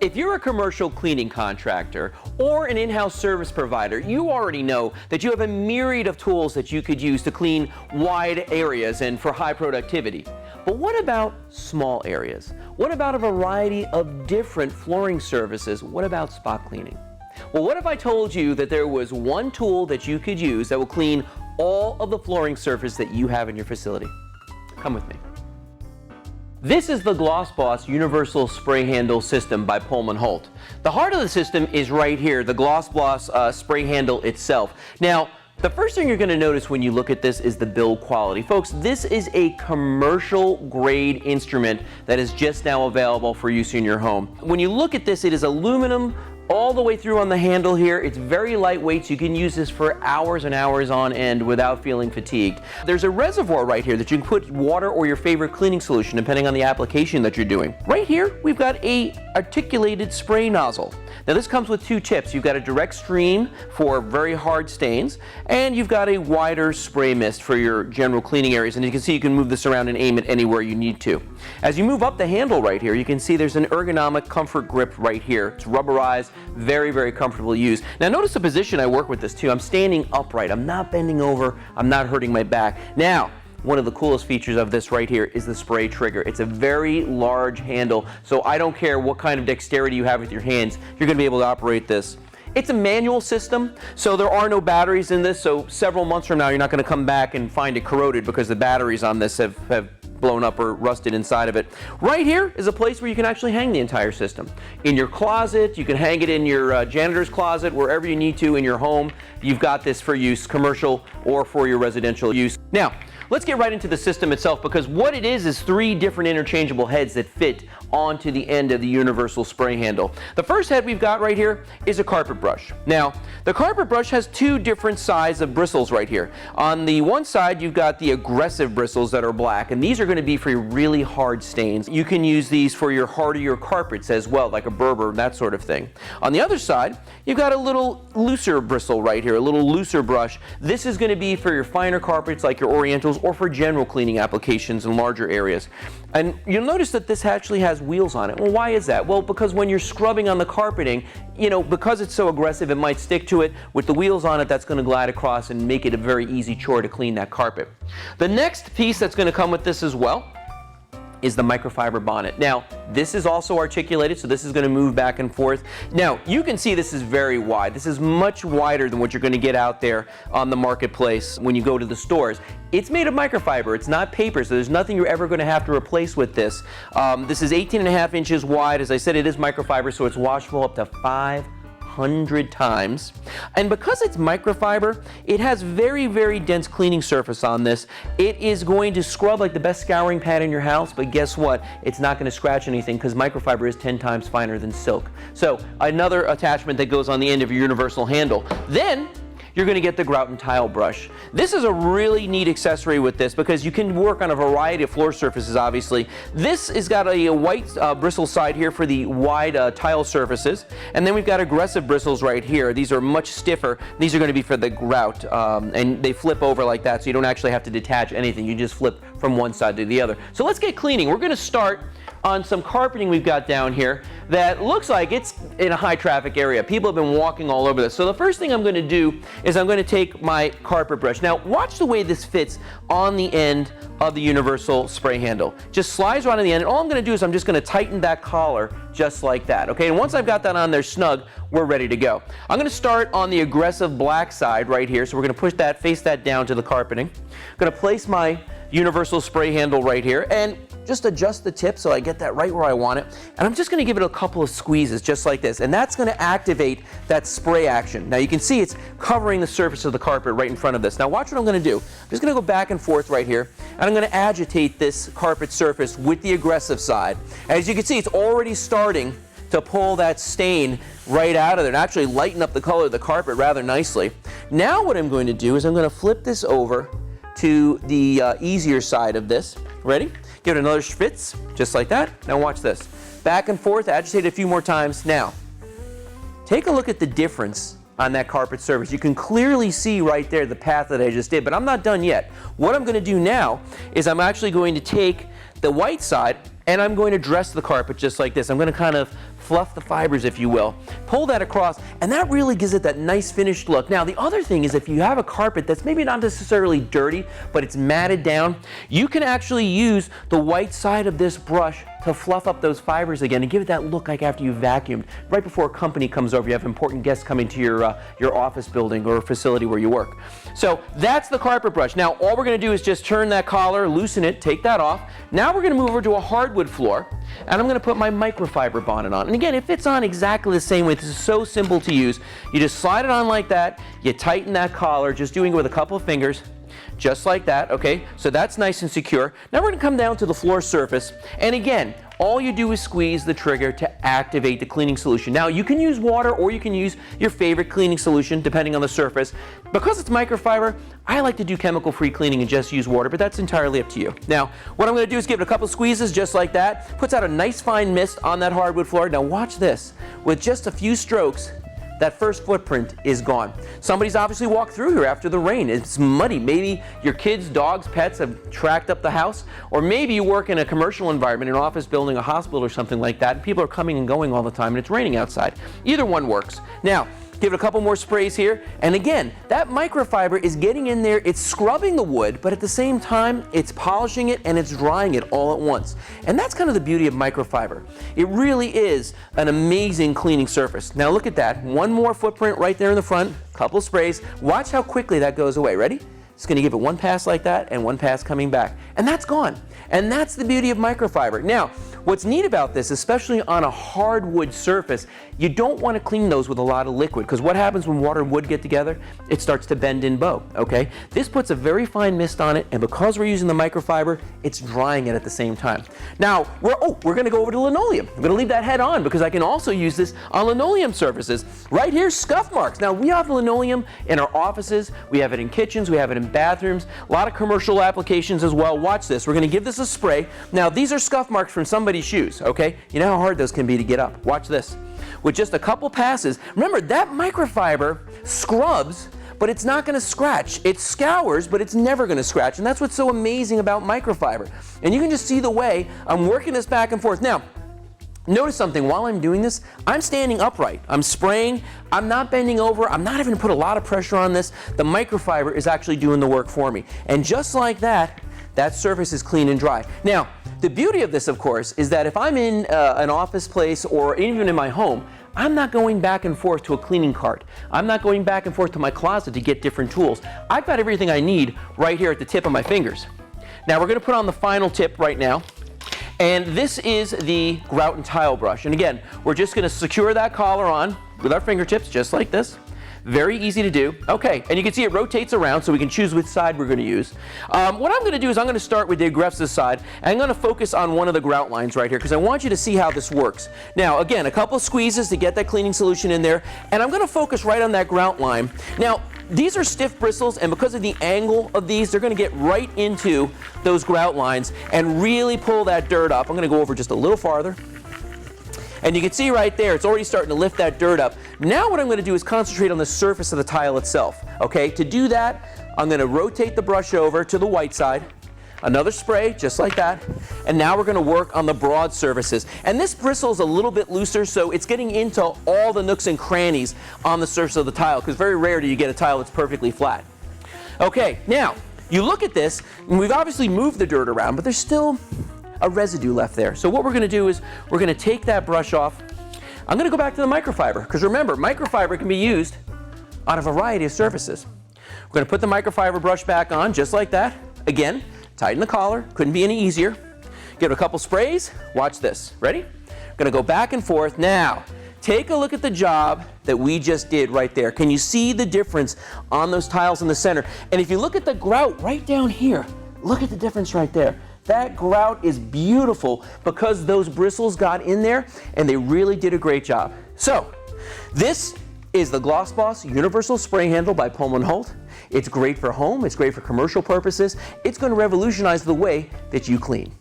If you're a commercial cleaning contractor or an in-house service provider, you already know that you have a myriad of tools that you could use to clean wide areas and for high productivity. But what about small areas? What about a variety of different flooring surfaces? What about spot cleaning? Well, what if I told you that there was one tool that you could use that will clean all of the flooring surface that you have in your facility? Come with me. This is the Gloss Boss Universal Spray Handle System by Pullman-Holt. The heart of the system is right here, the Gloss Boss spray handle itself. Now, the first thing you're going to notice when you look at this is the build quality. Folks, this is a commercial grade instrument that is just now available for use in your home. When you look at this, it is aluminum all the way through on the handle here. It's very lightweight, so you can use this for hours and hours on end without feeling fatigued. There's a reservoir right here that you can put water or your favorite cleaning solution depending on the application that you're doing. Right here, we've got a articulated spray nozzle. Now this comes with two tips. You've got a direct stream for very hard stains, and you've got a wider spray mist for your general cleaning areas. And you can see you can move this around and aim it anywhere you need to. As you move up the handle right here, you can see there's an ergonomic comfort grip right here. It's rubberized, very, very comfortable to use. Now notice the position I work with this too. I'm standing upright. I'm not bending over. I'm not hurting my back. Now, one of the coolest features of this right here is the spray trigger. It's a very large handle, so I don't care what kind of dexterity you have with your hands, you're going to be able to operate this. It's a manual system, so there are no batteries in this, so several months from now you're not going to come back and find it corroded because the batteries on this have blown up or rusted inside of it. Right here is a place where you can actually hang the entire system. In your closet, you can hang it in your janitor's closet, wherever you need to in your home. You've got this for use, commercial or for your residential use. Now, let's get right into the system itself, because what it is three different interchangeable heads that fit onto the end of the universal spray handle. The first head we've got right here is a carpet brush. Now, the carpet brush has two different sizes of bristles right here. On the one side, you've got the aggressive bristles that are black, and these are going to be for your really hard stains. You can use these for your hardier carpets as well, like a Berber, that sort of thing. On the other side, you've got a little looser bristle right here, a little looser brush. This is going to be for your finer carpets like your Orientals, or for general cleaning applications in larger areas. And you'll notice that this actually has wheels on it. Well, why is that? Well, because when you're scrubbing on the carpeting, because it's so aggressive, it might stick to it. With the wheels on it, that's going to glide across and make it a very easy chore to clean that carpet. The next piece that's going to come with this as well is the microfiber bonnet. Now, this is also articulated, so this is going to move back and forth. Now, you can see this is very wide. This is much wider than what you're going to get out there on the marketplace when you go to the stores. It's made of microfiber. It's not paper, so there's nothing you're ever going to have to replace with this. This is 18.5 inches wide. As I said, it is microfiber, so it's washable up to 500 times. And because it's microfiber, it has very, very dense cleaning surface on this. It is going to scrub like the best scouring pad in your house, but guess what? It's not going to scratch anything because microfiber is 10 times finer than silk. So another attachment that goes on the end of your universal handle. Then you're going to get the grout and tile brush. This is a really neat accessory with this because you can work on a variety of floor surfaces, obviously. This has got a white bristle side here for the wide tile surfaces, and then we've got aggressive bristles right here. These are much stiffer. These are going to be for the grout, and they flip over like that, so you don't actually have to detach anything. You just flip from one side to the other. So let's get cleaning. We're going to start on some carpeting we've got down here that looks like it's in a high traffic area. People have been walking all over this. So the first thing I'm going to do is I'm going to take my carpet brush. Now watch the way this fits on the end of the universal spray handle. Just slides right on the end, and all I'm going to do is I'm just going to tighten that collar just like that. Okay, and once I've got that on there snug, we're ready to go. I'm going to start on the aggressive black side right here. So we're going to push that, face that down to the carpeting. I'm going to place my universal spray handle right here and just adjust the tip so I get that right where I want it. And I'm just going to give it a couple of squeezes just like this, and that's going to activate that spray action. Now you can see it's covering the surface of the carpet right in front of this. Now watch what I'm going to do. I'm just going to go back and forth right here, and I'm going to agitate this carpet surface with the aggressive side. As you can see, it's already starting to pull that stain right out of there and actually lighten up the color of the carpet rather nicely. Now what I'm going to do is I'm going to flip this over to the easier side of this. Ready? Give it another schwitz, just like that. Now watch this. Back and forth, agitate it a few more times. Now, take a look at the difference on that carpet surface. You can clearly see right there the path that I just did, but I'm not done yet. What I'm going to do now is I'm actually going to take the white side and I'm going to dress the carpet just like this. I'm going to kind of fluff the fibers, if you will. Pull that across, and that really gives it that nice finished look. Now, the other thing is if you have a carpet that's maybe not necessarily dirty, but it's matted down, you can actually use the white side of this brush to fluff up those fibers again and give it that look like after you vacuumed. Right before a company comes over, you have important guests coming to your office building or facility where you work. So that's the carpet brush. Now, all we're going to do is just turn that collar, loosen it, take that off. Now we're going to move over to a hardwood floor, and I'm going to put my microfiber bonnet on. And again, it fits on exactly the same way. This is so simple to use. You just slide it on like that. You tighten that collar, just doing it with a couple of fingers. Just like that, okay? So that's nice and secure. Now we're going to come down to the floor surface, and again, all you do is squeeze the trigger to activate the cleaning solution. Now you can use water or you can use your favorite cleaning solution depending on the surface. Because it's microfiber, I like to do chemical-free cleaning and just use water, but that's entirely up to you. Now, what I'm going to do is give it a couple squeezes just like that. Puts out a nice fine mist on that hardwood floor. Now watch this. With just a few strokes, that first footprint is gone. Somebody's obviously walked through here after the rain. It's muddy. Maybe your kids, dogs, pets have tracked up the house, or maybe you work in a commercial environment, an office building, a hospital or something like that, and people are coming and going all the time and it's raining outside. Either one works. Now, give it a couple more sprays here, and again, that microfiber is getting in there, it's scrubbing the wood, but at the same time, it's polishing it and it's drying it all at once. And that's kind of the beauty of microfiber. It really is an amazing cleaning surface. Now look at that, one more footprint right there in the front, couple sprays. Watch how quickly that goes away, ready? It's going to give it one pass like that and one pass coming back, and that's gone. And that's the beauty of microfiber. Now, what's neat about this, especially on a hardwood surface, you don't want to clean those with a lot of liquid, because what happens when water and wood get together? It starts to bend and bow, okay? This puts a very fine mist on it, and because we're using the microfiber, it's drying it at the same time. Now, we're going to go over to linoleum. I'm going to leave that head on because I can also use this on linoleum surfaces. Right here, scuff marks. Now, we have linoleum in our offices, we have it in kitchens, we have it in bathrooms, a lot of commercial applications as well. Watch this. We're going to give this a spray. Now, these are scuff marks from somebody's shoes, okay? You know how hard those can be to get up. Watch this. With just a couple passes, remember that microfiber scrubs, but it's not going to scratch. It scours, but it's never going to scratch. And that's what's so amazing about microfiber. And you can just see the way I'm working this back and forth. Now, notice something, while I'm doing this, I'm standing upright. I'm spraying, I'm not bending over, I'm not even put a lot of pressure on this. The microfiber is actually doing the work for me. And just like that, that surface is clean and dry. Now, the beauty of this, of course, is that if I'm in an office place or even in my home, I'm not going back and forth to a cleaning cart. I'm not going back and forth to my closet to get different tools. I've got everything I need right here at the tip of my fingers. Now, we're going to put on the final tip right now. And this is the grout and tile brush. And again, we're just going to secure that collar on with our fingertips, just like this. Very easy to do. Okay, and you can see it rotates around so we can choose which side we're going to use. What I'm going to do is I'm going to start with the aggressive side, and I'm going to focus on one of the grout lines right here because I want you to see how this works. Now, again, a couple squeezes to get that cleaning solution in there, and I'm going to focus right on that grout line. Now, these are stiff bristles, and because of the angle of these, they're going to get right into those grout lines and really pull that dirt up. I'm going to go over just a little farther. And you can see right there, it's already starting to lift that dirt up. Now what I'm going to do is concentrate on the surface of the tile itself. Okay, to do that, I'm going to rotate the brush over to the white side. Another spray, just like that. And now we're going to work on the broad surfaces. And this bristle is a little bit looser, so it's getting into all the nooks and crannies on the surface of the tile, because very rare do you get a tile that's perfectly flat. Okay, now, you look at this, and we've obviously moved the dirt around, but there's still a residue left there. So what we're going to do is we're going to take that brush off. I'm going to go back to the microfiber, because remember, microfiber can be used on a variety of surfaces. We're going to put the microfiber brush back on, just like that. Again, tighten the collar, couldn't be any easier. Give it a couple sprays, watch this. Ready? We're going to go back and forth. Now, take a look at the job that we just did right there. Can you see the difference on those tiles in the center? And if you look at the grout right down here, look at the difference right there. That grout is beautiful because those bristles got in there and they really did a great job. So, this is the Gloss Boss Universal Spray Handle by Pullman-Holt. It's great for home, it's great for commercial purposes. It's going to revolutionize the way that you clean.